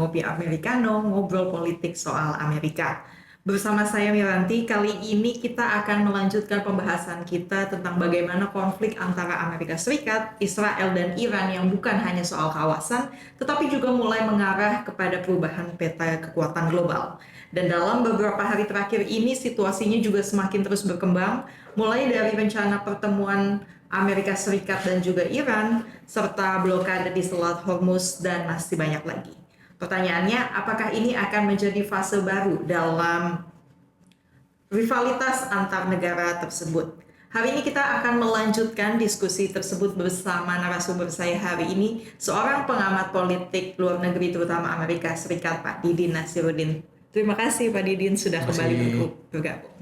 ngopi americano, ngobrol politik soal Amerika. Bersama saya Miranti, kali ini kita akan melanjutkan pembahasan kita tentang bagaimana konflik antara Amerika Serikat, Israel, dan Iran yang bukan hanya soal kawasan, tetapi juga mulai mengarah kepada perubahan peta kekuatan global. Dan dalam beberapa hari terakhir ini situasinya juga semakin terus berkembang, mulai dari rencana pertemuan Amerika Serikat dan juga Iran, serta blokade di Selat Hormuz, dan masih banyak lagi. Pertanyaannya, apakah ini akan menjadi fase baru dalam rivalitas antar negara tersebut? Hari ini kita akan melanjutkan diskusi tersebut bersama narasumber saya hari ini, seorang pengamat politik luar negeri terutama Amerika Serikat, Pak Didin Nasiruddin. Terima kasih Pak Didin sudah kembali bergabung.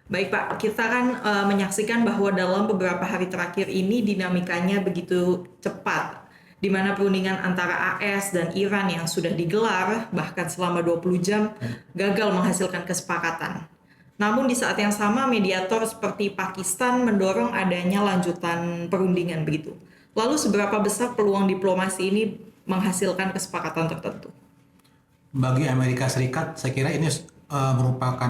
Baik Pak, kita kan menyaksikan bahwa dalam beberapa hari terakhir ini dinamikanya begitu cepat, di mana perundingan antara AS dan Iran yang sudah digelar bahkan selama 20 jam gagal menghasilkan kesepakatan. Namun di saat yang sama mediator seperti Pakistan mendorong adanya lanjutan perundingan begitu. Lalu seberapa besar peluang diplomasi ini menghasilkan kesepakatan tertentu? Bagi Amerika Serikat, saya kira ini merupakan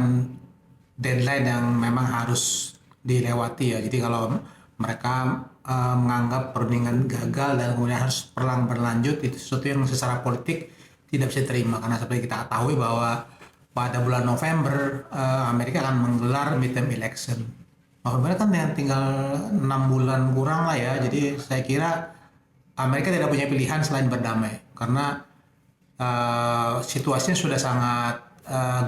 deadline yang memang harus dilewati ya. Jadi kalau mereka menganggap perundingan gagal dan kemudian harus berlanjut, itu sesuatu yang secara politik tidak bisa diterima, karena seperti kita ketahui bahwa pada bulan November Amerika akan menggelar midterm election. November kan yang tinggal 6 bulan kurang lah ya. Jadi saya kira Amerika tidak punya pilihan selain berdamai, karena situasinya sudah sangat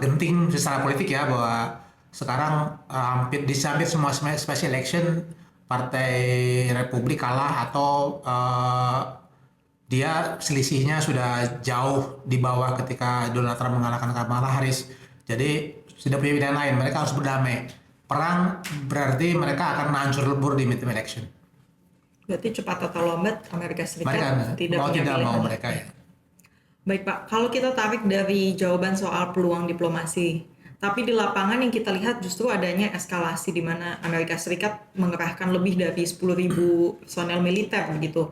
genting secara politik ya, bahwa sekarang hampir semua special election Partai Republik kalah atau dia selisihnya sudah jauh di bawah ketika Donald Trump mengalahkan Kamala Harris. Jadi tidak punya pilihan lain, mereka harus berdamai. Perang berarti mereka akan hancur lebur di midterm election. Berarti cepat atau lambat Amerika Serikat mereka tidak mau punya tidak pilihan. mau mereka ya. Baik Pak, kalau kita tarik dari jawaban soal peluang diplomasi, tapi di lapangan yang kita lihat justru adanya eskalasi di mana Amerika Serikat mengerahkan lebih dari 10.000 personel militer begitu.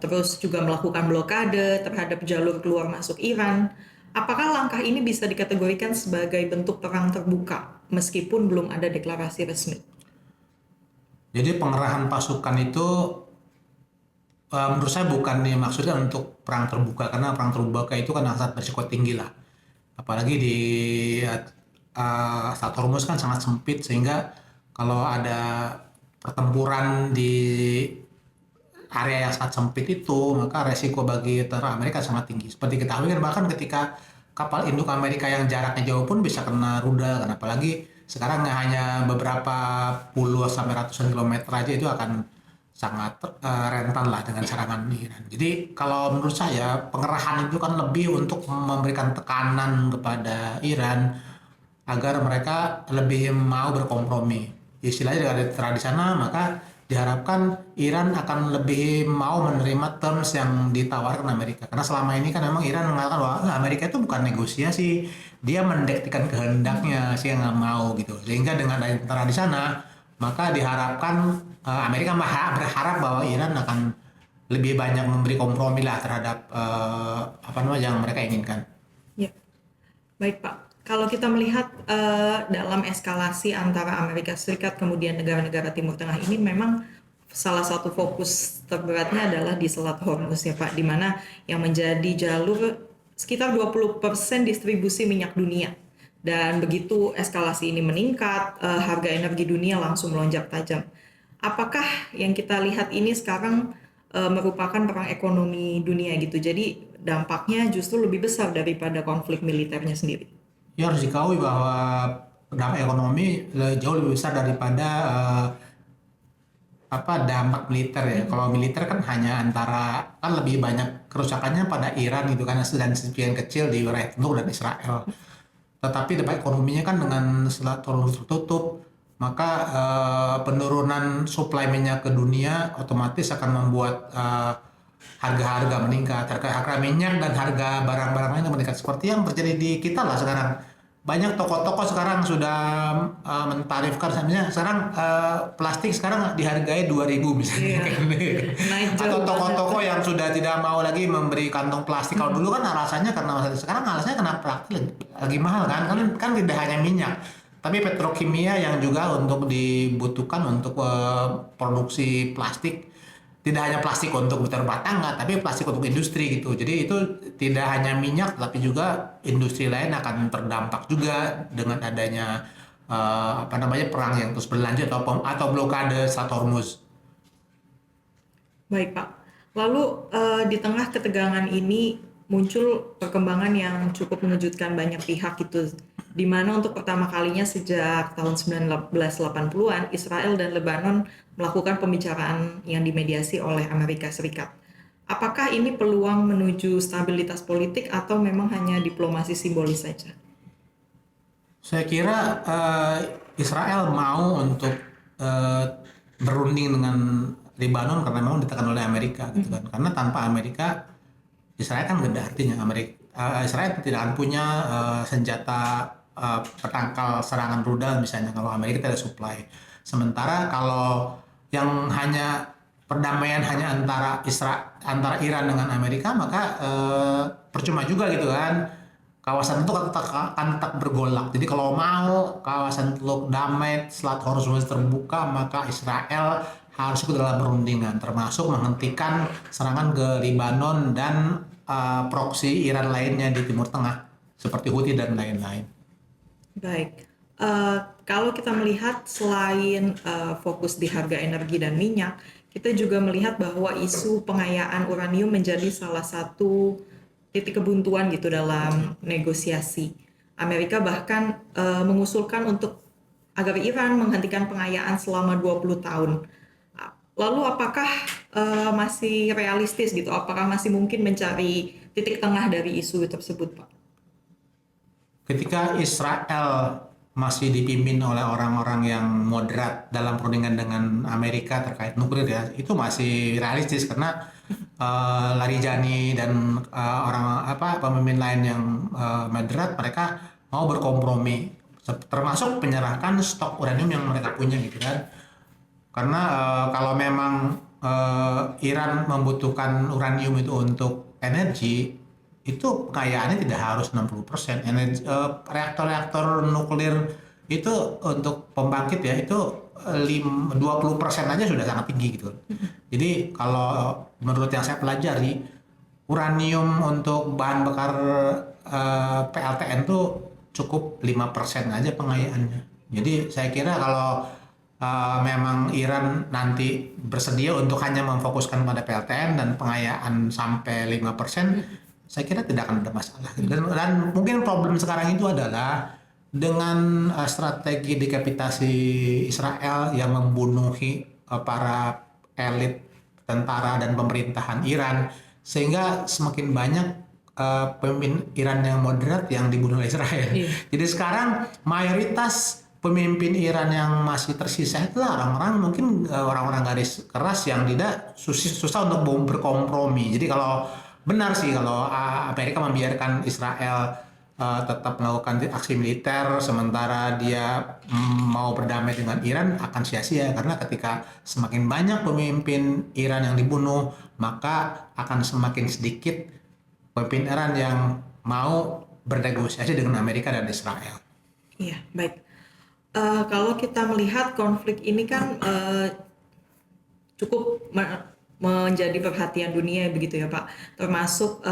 Terus juga melakukan blokade terhadap jalur keluar masuk Iran. Apakah langkah ini bisa dikategorikan sebagai bentuk perang terbuka meskipun belum ada deklarasi resmi? Jadi pengerahan pasukan itu menurut saya bukan dimaksudkan untuk perang terbuka, karena perang terbuka itu kan sangat berisiko tinggi lah. Apalagi di Selat Hormuz kan sangat sempit, sehingga kalau ada pertempuran di area yang sangat sempit itu, maka resiko bagi tentara Amerika sangat tinggi. Seperti kita ketahui kan, bahkan ketika kapal induk Amerika yang jaraknya jauh pun bisa kena rudal, kan apalagi sekarang hanya beberapa puluh sampai ratusan kilometer aja itu akan sangat rentan lah dengan serangan Iran. Jadi kalau menurut saya pengerahan itu kan lebih untuk memberikan tekanan kepada Iran agar mereka lebih mau berkompromi. Istilahnya dari di sana, maka diharapkan Iran akan lebih mau menerima terms yang ditawarkan Amerika. Karena selama ini kan memang Iran mengatakan bahwa Amerika itu bukan negosiasi, dia mendektikan kehendaknya sih yang nggak mau gitu. Sehingga dengan ada tentara di sana, maka diharapkan Amerika berharap bahwa Iran akan lebih banyak memberi kompromi lah terhadap yang mereka inginkan. Ya, baik Pak. Kalau kita melihat dalam eskalasi antara Amerika Serikat kemudian negara-negara Timur Tengah ini, memang salah satu fokus terberatnya adalah di Selat Hormuz ya Pak, di mana yang menjadi jalur sekitar 20% distribusi minyak dunia. Dan begitu eskalasi ini meningkat, harga energi dunia langsung melonjak tajam. Apakah yang kita lihat ini sekarang merupakan perang ekonomi dunia gitu? Jadi dampaknya justru lebih besar daripada konflik militernya sendiri. Ya, harus diketahui bahwa dampak ekonomi jauh lebih besar daripada dampak militer ya. Kalau militer kan hanya kan lebih banyak kerusakannya pada Iran gitu kan, dan sebagian kecil di wilayah Teluk dan Israel. Tetapi dampak ekonominya kan dengan Selat Hormuz tertutup, maka penurunan suplai minyak ke dunia otomatis akan membuat harga-harga meningkat, harga minyak dan harga barang-barang lain meningkat, seperti yang terjadi di kita lah sekarang. banyak toko-toko sekarang sudah mentarifkan, misalnya sekarang plastik sekarang dihargai 2.000 misalnya Iya, kan. iya. Naik Atau jauh banget. toko-toko yang sudah tidak mau lagi memberi kantong plastik. Kalau dulu kan alasannya karena masalah, sekarang alasannya karena plastik lagi mahal kan. Kan tidak hanya minyak, tapi petrokimia yang juga untuk dibutuhkan untuk produksi plastik, tidak hanya plastik untuk berumah tangga, tapi plastik untuk industri gitu. Jadi itu tidak hanya minyak, tapi juga industri lain akan terdampak juga dengan adanya perang yang terus berlanjut atau blokade Strait Hormuz. Baik, Pak. Lalu di tengah ketegangan ini muncul perkembangan yang cukup mengejutkan banyak pihak itu, di mana untuk pertama kalinya sejak tahun 1980-an Israel dan Lebanon melakukan pembicaraan yang dimediasi oleh Amerika Serikat. Apakah ini peluang menuju stabilitas politik atau memang hanya diplomasi simbolis saja? Saya kira Israel mau untuk eh, berunding dengan Lebanon karena memang ditekan oleh Amerika gitu kan. Karena tanpa Amerika, Israel kan gak ada artinya. Israel tidak akan punya senjata penangkal serangan rudal misalnya kalau Amerika tidak supply. Sementara kalau yang hanya perdamaian hanya antara Iran dengan Amerika, maka percuma juga gitu kan. Kawasan itu akan tetap bergolak. Jadi kalau mau kawasan Teluk Damai, Selat Hormuz terbuka, maka Israel harus ikut dalam perundingan, termasuk menghentikan serangan ke Lebanon dan proksi Iran lainnya di Timur Tengah, seperti Houthi dan lain-lain. Baik, kalau kita melihat selain fokus di harga energi dan minyak, kita juga melihat bahwa isu pengayaan uranium menjadi salah satu titik kebuntuan gitu dalam negosiasi. Amerika bahkan mengusulkan untuk agar Iran menghentikan pengayaan selama 20 tahun. Lalu apakah masih realistis gitu? Apakah masih mungkin mencari titik tengah dari isu tersebut, Pak? Ketika Israel masih dipimpin oleh orang-orang yang moderat dalam perundingan dengan Amerika terkait nuklir ya, itu masih realistis karena Larijani dan pemimpin lain yang moderat, mereka mau berkompromi, termasuk penyerahkan stok uranium yang mereka punya gitu kan. Karena kalau memang Iran membutuhkan uranium itu untuk energi, itu kekayaannya tidak harus 60%. Reaktor-reaktor nuklir itu untuk pembangkit ya, itu 20% aja sudah sangat tinggi gitu. Jadi kalau menurut yang saya pelajari, uranium untuk bahan bakar PLTN tuh cukup 5% aja pengayaannya. Jadi saya kira kalau memang Iran nanti bersedia untuk hanya memfokuskan pada PLTN dan pengayaan sampai 5%, saya kira tidak akan ada masalah. Dan mungkin problem sekarang itu adalah dengan strategi dekapitasi Israel yang membunuhi para elit tentara dan pemerintahan Iran, sehingga semakin banyak pemimpin Iran yang moderat yang dibunuh oleh Israel. Iya. Jadi sekarang mayoritas pemimpin Iran yang masih tersisa itu orang-orang mungkin orang-orang garis keras yang tidak susah untuk berkompromi. Jadi kalau benar sih kalau Amerika membiarkan Israel tetap melakukan aksi militer sementara dia mau berdamai dengan Iran, akan sia-sia karena ketika semakin banyak pemimpin Iran yang dibunuh, maka akan semakin sedikit pemimpin Iran yang mau bernegosiasi dengan Amerika dan Israel. Iya, baik. Kalau kita melihat konflik ini kan cukup menjadi perhatian dunia begitu ya Pak, termasuk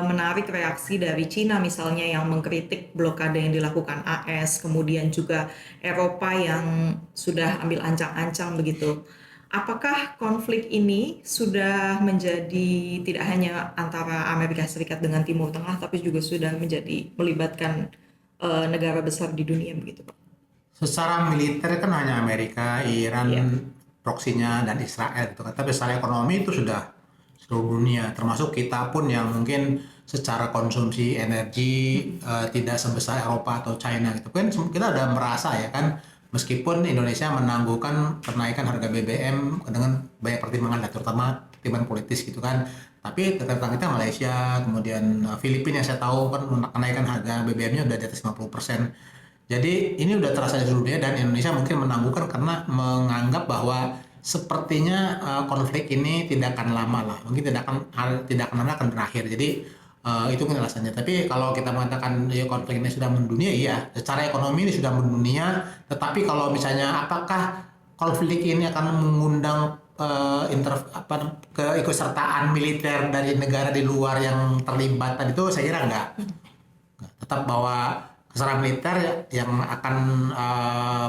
menarik reaksi dari Cina misalnya yang mengkritik blokade yang dilakukan AS, kemudian juga Eropa yang sudah ambil ancang-ancang begitu. Apakah konflik ini sudah menjadi tidak hanya antara Amerika Serikat dengan Timur Tengah, tapi juga sudah menjadi melibatkan negara besar di dunia begitu Pak? Secara militer kan hanya Amerika, Iran, Iya. proksinya dan Israel gitu kan. Tapi secara ekonomi itu sudah seluruh dunia, termasuk kita pun yang mungkin secara konsumsi energi tidak sebesar Eropa atau China gitu kan. Kita udah merasa ya kan Meskipun Indonesia menangguhkan kenaikan harga BBM dengan banyak pertimbangan lah, terutama pertimbangan politis gitu kan. Tapi tetangga kita Malaysia, kemudian Filipina yang saya tahu kan kenaikan harga BBM-nya udah di atas 50%. Jadi ini udah terasa di seluruh dunia dan Indonesia mungkin menangguhkan karena menganggap bahwa sepertinya konflik ini tidak akan lama lah, mungkin tidak akan lama akan berakhir. Jadi itu mungkin alasannya. Tapi kalau kita mengatakan ya, konflik ini sudah mendunia, iya, secara ekonomi ini sudah mendunia. Tetapi kalau misalnya apakah konflik ini akan mengundang keikutsertaan militer dari negara di luar yang terlibat tadi itu saya kira enggak. Tetap bahwa secara militer yang akan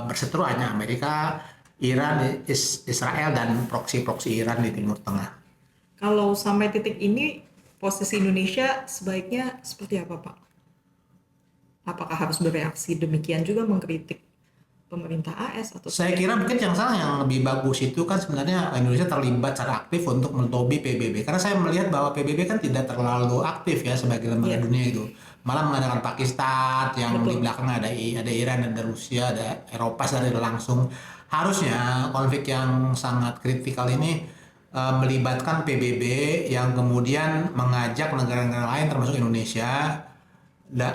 berseteru hanya Amerika, Iran, Israel dan proksi-proksi Iran di Timur Tengah. Kalau sampai titik ini, posisi Indonesia sebaiknya seperti apa, Pak? Apakah harus bereaksi demikian juga mengkritik pemerintah AS atau Saya kira mungkin yang lebih bagus itu kan sebenarnya Indonesia terlibat secara aktif untuk melobi PBB. Karena saya melihat bahwa PBB kan tidak terlalu aktif ya sebagai lembaga dunia itu. Malah mengadakan Pakistan yang di belakang ada Iran, ada Rusia, ada Eropa secara langsung. Harusnya konflik yang sangat kritikal ini melibatkan PBB yang kemudian mengajak negara-negara lain termasuk Indonesia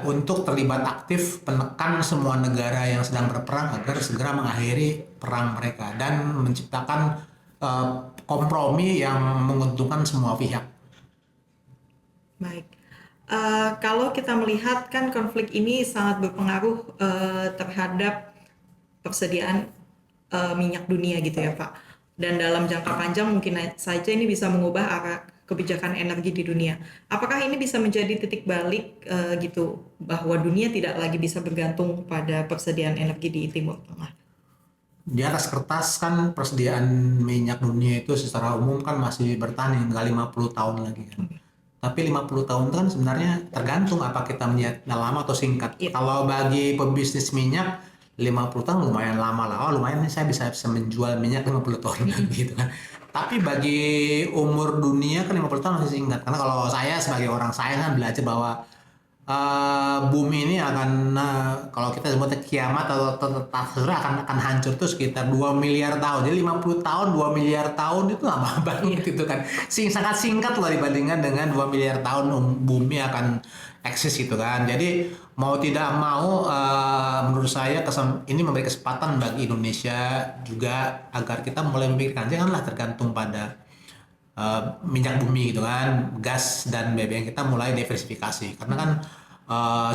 untuk terlibat aktif menekan semua negara yang sedang berperang agar segera mengakhiri perang mereka dan menciptakan kompromi yang menguntungkan semua pihak. Baik. Kalau kita melihat kan konflik ini sangat berpengaruh terhadap persediaan minyak dunia gitu ya Pak. Dan dalam jangka panjang mungkin saja ini bisa mengubah arah kebijakan energi di dunia. Apakah ini bisa menjadi titik balik gitu bahwa dunia tidak lagi bisa bergantung pada persediaan energi di Timur Tengah? Di atas kertas kan persediaan minyak dunia itu secara umum kan masih bertahan hingga 50 tahun lagi kan. Tapi 50 tahun itu kan sebenarnya tergantung apa kita melihat lama atau singkat. Kalau bagi pebisnis minyak 50 tahun lumayan lama lah. Oh lumayan nih saya bisa menjual minyak 50 tahun gitu kan. Tapi bagi umur dunia kan 50 tahun masih singkat. Karena kalau saya sebagai orang sains kan belajar bahwa bumi ini akan kalau kita sebut kiamat atau terserah akan hancur tuh sekitar 2 miliar tahun. Jadi 50 tahun 2 miliar tahun itu lama banget gitu kan. Sangat singkat lah dibandingkan dengan 2 miliar tahun bumi akan eksis gitu kan. Jadi mau tidak mau menurut saya ini memberi kesempatan bagi Indonesia juga agar kita mulai memikirkan janganlah tergantung pada minyak bumi gitu kan, gas dan BBM kita mulai diversifikasi karena kan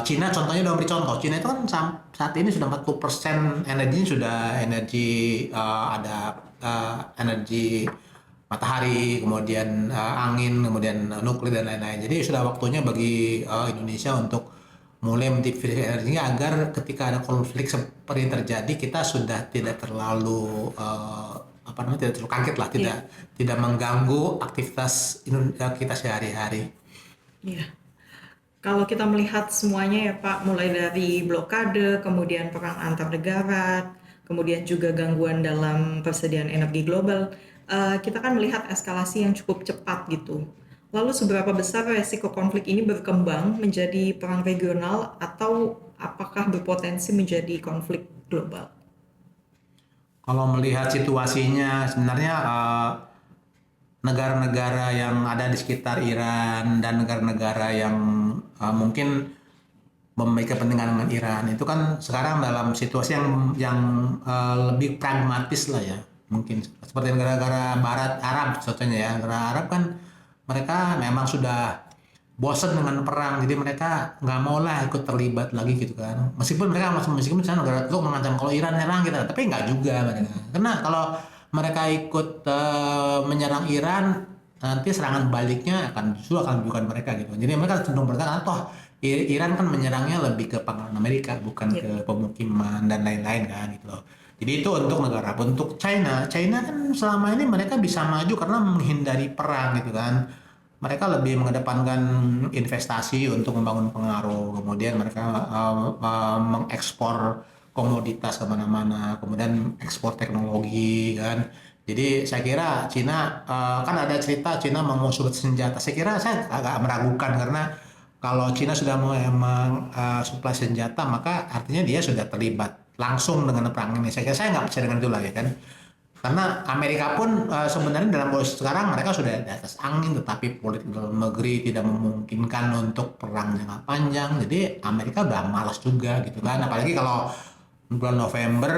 Cina contohnya udah beri contoh. Cina itu kan saat ini sudah 40% energinya sudah energi ada energi matahari, kemudian angin, kemudian nuklir dan lain-lain. Jadi sudah waktunya bagi Indonesia untuk mulai mendiversifikasi energinya agar ketika ada konflik seperti yang terjadi kita sudah tidak terlalu tidak terlalu kaget lah, tidak mengganggu aktivitas kita sehari-hari. Iya. Kalau kita melihat semuanya ya Pak, mulai dari blokade, kemudian perang antar negara, kemudian juga gangguan dalam persediaan energi global, kita kan melihat eskalasi yang cukup cepat gitu. Lalu seberapa besar resiko konflik ini berkembang menjadi perang regional atau apakah berpotensi menjadi konflik global? Kalau melihat situasinya sebenarnya negara-negara yang ada di sekitar Iran dan negara-negara yang mungkin memiliki kepentingan dengan Iran itu kan sekarang dalam situasi yang lebih pragmatis lah ya, mungkin seperti negara-negara Barat Arab contohnya ya. Negara Arab kan mereka memang sudah bosan dengan perang, jadi mereka nggak mau lah ikut terlibat lagi gitu kan. Meskipun misalnya negara itu mengancam kalau Iran nyerang kita, tapi nggak juga mereka. Karena kalau mereka ikut menyerang Iran, nanti serangan baliknya justru akan bukan mereka gitu. Jadi mereka cenderung bertahan, toh Iran kan menyerangnya lebih ke pangkalan Amerika, bukan ke pemukiman dan lain-lain kan gitu loh. Jadi itu untuk negara. Untuk China kan selama ini mereka bisa maju karena menghindari perang gitu kan. Mereka lebih mengedepankan investasi untuk membangun pengaruh, kemudian mereka mengekspor komoditas kemana-mana, kemudian ekspor teknologi kan. Jadi saya kira Cina kan ada cerita Cina mau surut senjata. Saya kira saya agak meragukan karena kalau Cina sudah memang suplai senjata maka artinya dia sudah terlibat langsung dengan perang ini. Saya nggak percaya dengan itu lah ya kan. Karena Amerika pun sebenarnya dalam posisi sekarang mereka sudah di atas angin, tetapi politik dalam negeri tidak memungkinkan untuk perang jangka panjang. Jadi Amerika udah malas juga gitu kan. Apalagi kalau bulan November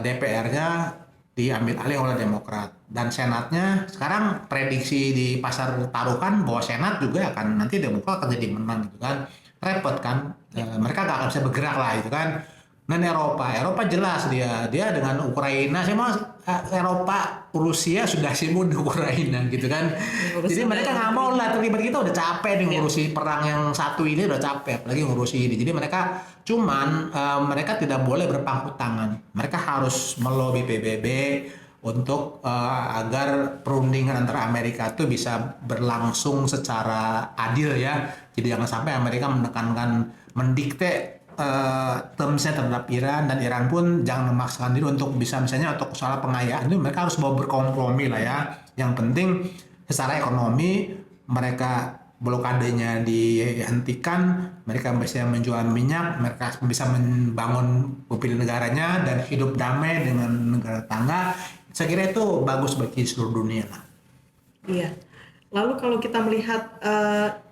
DPR-nya diambil alih oleh Demokrat dan Senatnya sekarang prediksi di pasar taruhan bahwa Senat juga akan nanti Demokrat akan jadi menang gitu kan. Repot kan. Mereka nggak akan bisa bergerak lah gitu kan. Dan Eropa jelas dia dengan Ukraina, saya mau Eropa, Rusia sudah sibuk di Ukraina gitu kan. Jadi mereka nggak mau lah terlibat, kita udah capek nih ngurusi perang yang satu ini, udah capek apalagi ngurusi ini. Jadi mereka mereka tidak boleh berpangku tangan. Mereka harus melobi PBB untuk agar perundingan antara Amerika itu bisa berlangsung secara adil ya. Jadi jangan sampai Amerika menekankan, mendikte termsnya terhadap Iran, dan Iran pun jangan memaksakan diri untuk bisa, misalnya untuk soal pengayaan itu mereka harus mau berkompromi lah ya. Yang penting secara ekonomi mereka blokadenya dihentikan, mereka bisa menjual minyak, mereka bisa membangun mobil negaranya dan hidup damai dengan negara tetangga. Saya kira itu bagus bagi seluruh dunia lah. Iya. Lalu kalau kita melihat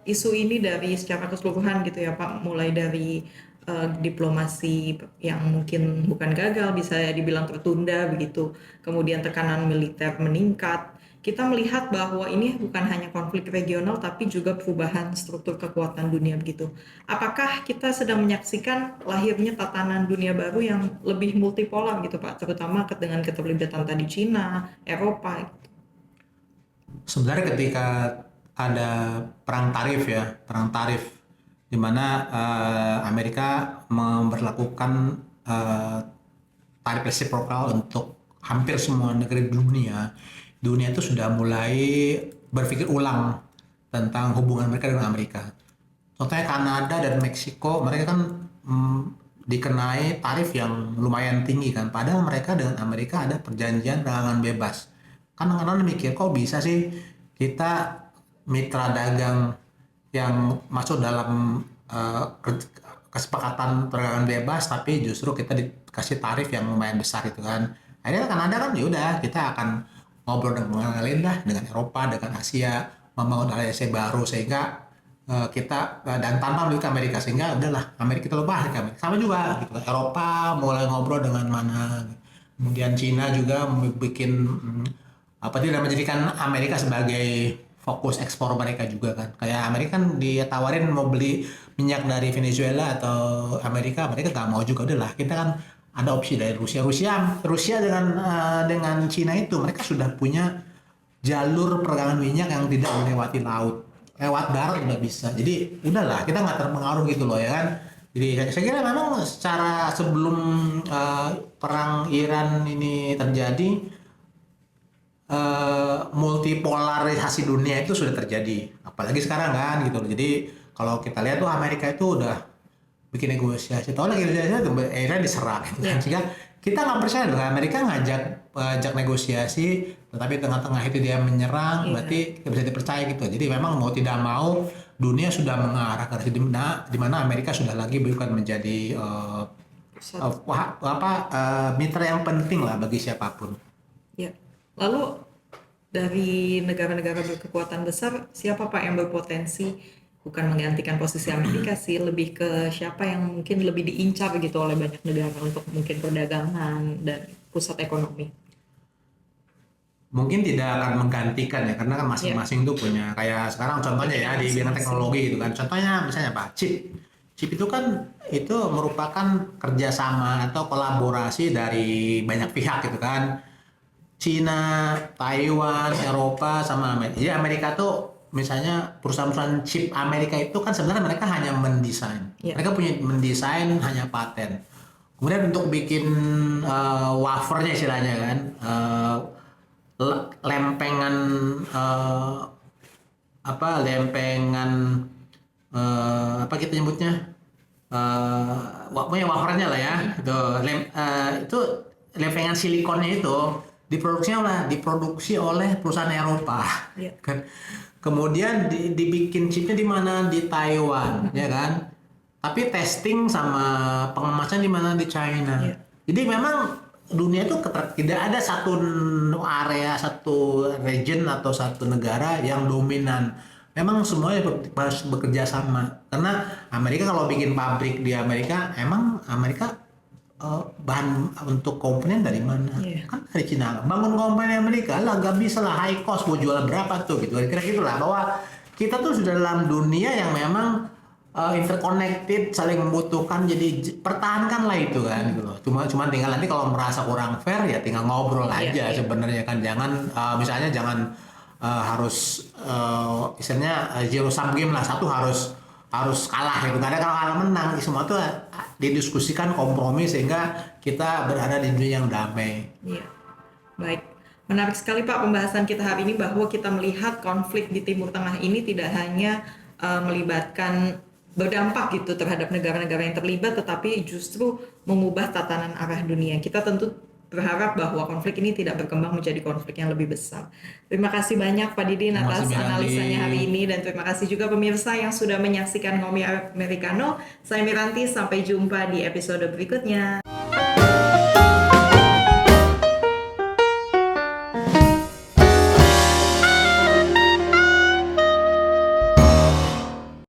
isu ini dari secara keseluruhan gitu ya Pak, mulai dari diplomasi yang mungkin bukan gagal, bisa dibilang tertunda begitu, kemudian tekanan militer meningkat, kita melihat bahwa ini bukan hanya konflik regional tapi juga perubahan struktur kekuatan dunia begitu. Apakah kita sedang menyaksikan lahirnya tatanan dunia baru yang lebih multipolar gitu Pak, terutama dengan keterlibatan tadi Cina, Eropa? Sebenarnya ketika ada perang tarif di mana Amerika memberlakukan tarif resiprokal untuk hampir semua negeri dunia itu sudah mulai berpikir ulang tentang hubungan mereka dengan Amerika. Contohnya Kanada dan Meksiko, mereka kan dikenai tarif yang lumayan tinggi kan, padahal mereka dengan Amerika ada perjanjian perdagangan bebas. Kan kadang-kadang mikir, kok bisa sih kita mitra dagang yang masuk dalam kesepakatan perdagangan bebas, tapi justru kita dikasih tarif yang lumayan besar itu kan. Akhirnya Kanada kan yaudah kita akan ngobrol dengan yang lain dah, dengan Eropa, dengan Asia, membangun aliansi baru sehingga kita dan tanpa memiliki Amerika, sehingga udahlah Amerika kita lupa Amerika. Sama juga gitu. Eropa mulai ngobrol dengan mana, kemudian Cina juga bikin tidak menjadikan Amerika sebagai fokus ekspor mereka juga kan. Kayak Amerika kan ditawarin mau beli minyak dari Venezuela atau Amerika nggak mau juga, udahlah kita kan ada opsi dari Rusia dengan Cina itu mereka sudah punya jalur perdagangan minyak yang tidak melewati laut, lewat darat udah bisa. Jadi udahlah kita nggak terpengaruh gitu loh ya kan. Jadi saya kira memang secara sebelum perang Iran ini terjadi, multipolarisasi dunia itu sudah terjadi, apalagi sekarang kan gitu. Jadi kalau kita lihat tuh Amerika itu udah bikin negosiasi, tahu lagi negosiasi akhirnya diserang gitu kan. Sehingga kita nggak percaya dengan Amerika ngajak negosiasi, tetapi tengah-tengah itu dia menyerang, berarti kita bisa dipercaya gitu. Jadi memang mau tidak mau dunia sudah mengarah ke di mana Amerika sudah lagi bukan menjadi mitra yang penting lah bagi siapapun. Ya. Lalu dari negara-negara berkekuatan besar, siapa Pak yang berpotensi bukan menggantikan posisi Amerika sih, lebih ke siapa yang mungkin lebih diincar gitu oleh banyak negara untuk mungkin perdagangan dan pusat ekonomi? Mungkin tidak akan menggantikan ya, karena kan masing-masing tuh punya, kayak sekarang contohnya ya di bidang teknologi gitu kan. Contohnya misalnya Pak, chip itu kan itu merupakan kerjasama atau kolaborasi dari banyak pihak gitu kan. Cina, Taiwan, Eropa, sama Amerika. Jadi Amerika tuh misalnya perusahaan-perusahaan chip Amerika itu kan sebenarnya mereka hanya mendesain. Mereka punya mendesain, hanya paten. Kemudian untuk bikin wafernya istilahnya kan, lempengan apa kita nyebutnya, punya wafernya lah ya, itu lempengan silikonnya itu diproduksi oleh perusahaan Eropa, kan. Kemudian dibikin chipnya di mana, di Taiwan, ya kan. tapi testing sama pengemasan di mana di China. Iya. Jadi memang dunia itu tidak ada satu area, satu region atau satu negara yang dominan. Memang semuanya harus bekerja sama. Karena Amerika kalau bikin pabrik di Amerika, emang Amerika bahan untuk komponen dari mana? Iya. Kan dari Cina. Bangun komponen Amerika lah nggak bisa lah high cost, mau jual berapa tuh gitu. Kira-kira gitulah bahwa kita tuh sudah dalam dunia yang memang interconnected, saling membutuhkan, jadi pertahankanlah itu kan gitu loh. Cuma tinggal nanti kalau merasa kurang fair ya tinggal ngobrol Iya, aja iya. sebenarnya kan. Jangan misalnya jangan harus istilahnya zero sum game lah, satu harus kalah gitu. Gak ada kalah menang, semua tuh didiskusikan, kompromi sehingga kita berada di dunia yang damai. Iya, baik. Menarik sekali Pak pembahasan kita hari ini, bahwa kita melihat konflik di Timur Tengah ini tidak hanya melibatkan, berdampak gitu terhadap negara-negara yang terlibat, tetapi justru mengubah tatanan arah dunia. Kita tentu berharap bahwa konflik ini tidak berkembang menjadi konflik yang lebih besar. Terima kasih banyak Pak Didin Terima atas kasih, Mirandi. analisanya hari ini, dan terima kasih juga pemirsa yang sudah menyaksikan Ngopi Americano. Saya Miranti, sampai jumpa di episode berikutnya.